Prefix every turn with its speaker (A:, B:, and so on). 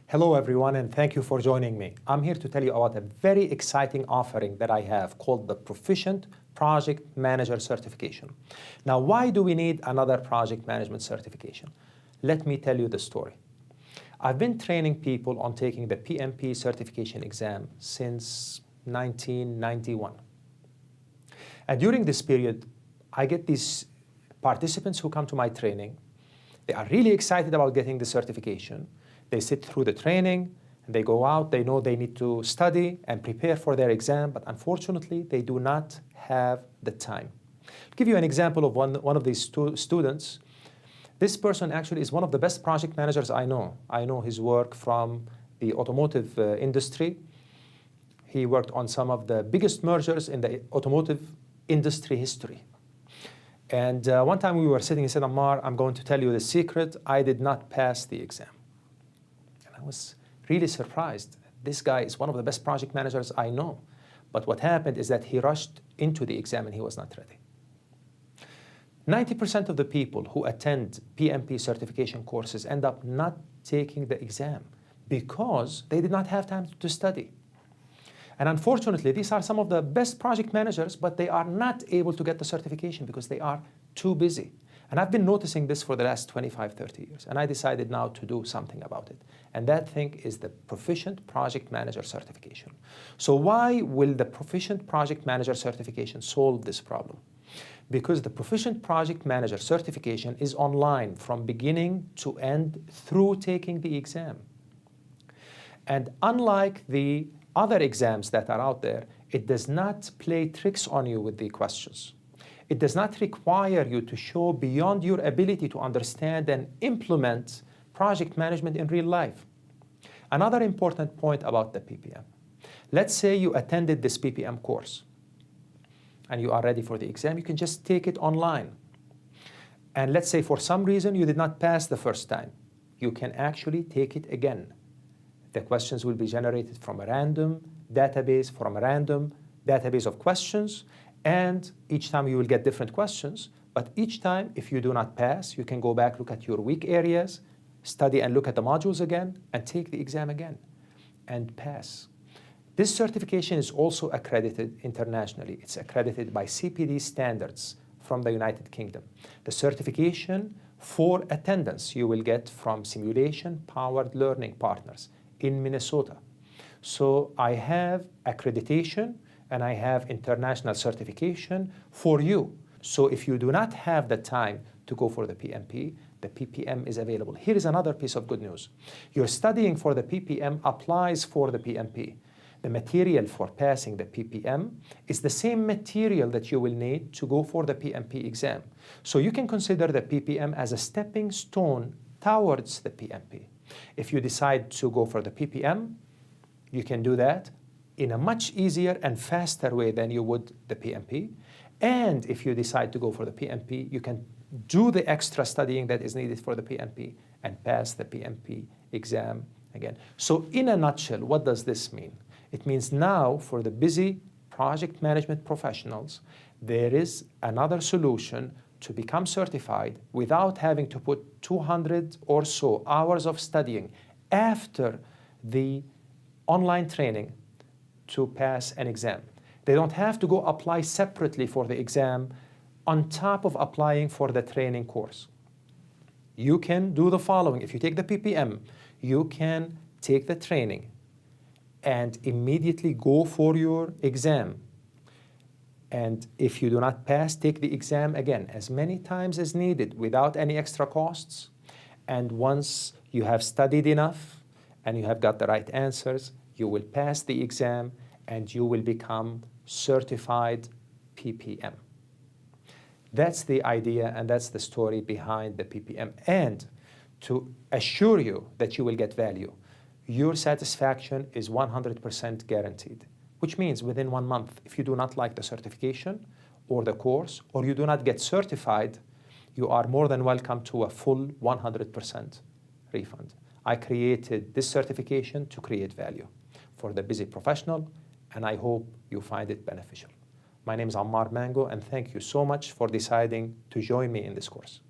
A: Hello everyone, and thank you for joining me. I'm here to tell you about a very exciting offering that I have called the Proficient Project Manager Certification. Now, why do we need another project management certification? Let me tell you the story. I've been training people on taking the PMP certification exam since 1991. And during this period, I get these participants who come to my training. They are really excited about getting the certification. They sit through the training, and they go out, they know they need to study and prepare for their exam, but unfortunately, they do not have the time. I'll give you an example of one of these students. This person actually is one of the best project managers I know. I know his work from the automotive industry. He worked on some of the biggest mergers in the automotive industry history. And one time we were sitting, he said, Ammar, I'm going to tell you the secret. I did not pass the exam. I was really surprised. This guy is one of the best project managers I know. But what happened is that he rushed into the exam and he was not ready. 90% of the people who attend PMP certification courses end up not taking the exam because they did not have time to study. And unfortunately, these are some of the best project managers, but they are not able to get the certification because they are too busy. And I've been noticing this for the last 25, 30 years. And I decided now to do something about it. And that thing is the Proficient Project Manager Certification. So why will the Proficient Project Manager Certification solve this problem? Because the Proficient Project Manager Certification is online from beginning to end through taking the exam. And unlike the other exams that are out there, it does not play tricks on you with the questions. It does not require you to show beyond your ability to understand and implement project management in real life. Another important point about the PPM. Let's say you attended this PPM course and you are ready for the exam. You can just take it online. And let's say for some reason you did not pass the first time. You can actually take it again. The questions will be generated from a random database, of questions. And each time you will get different questions, but each time, if you do not pass, you can go back, look at your weak areas, study and look at the modules again, and take the exam again, and pass. This certification is also accredited internationally. It's accredited by CPD standards from the United Kingdom. The certification for attendance you will get from simulation-powered learning partners in Minnesota. So I have accreditation, and I have international certification for you. So if you do not have the time to go for the PMP is available. Here is another piece of good news. Your studying for the PPM applies for the PMP. The material for passing the PPM is the same material that you will need to go for the PMP exam. So you can consider the PPM as a stepping stone towards the PMP. If you decide to go for the PPM, you can do that in a much easier and faster way than you would the PMP. And if you decide to go for the PMP, you can do the extra studying that is needed for the PMP and pass the PMP exam again. So in a nutshell, what does this mean? It means now for the busy project management professionals, there is another solution to become certified without having to put 200 or so hours of studying after the online training to pass an exam. They don't have to go apply separately for the exam on top of applying for the training course. You can do the following. If you take the PPM, you can take the training and immediately go for your exam. And if you do not pass, take the exam again as many times as needed without any extra costs. And once you have studied enough and you have got the right answers, you will pass the exam and you will become certified PPM. That's the idea and that's the story behind the PPM. And to assure you that you will get value, your satisfaction is 100% guaranteed, which means within 1 month, if you do not like the certification or the course, or you do not get certified, you are more than welcome to a full 100% refund. I created this certification to create value for the busy professional, and I hope you find it beneficial. My name is Ammar Mango, and thank you so much for deciding to join me in this course.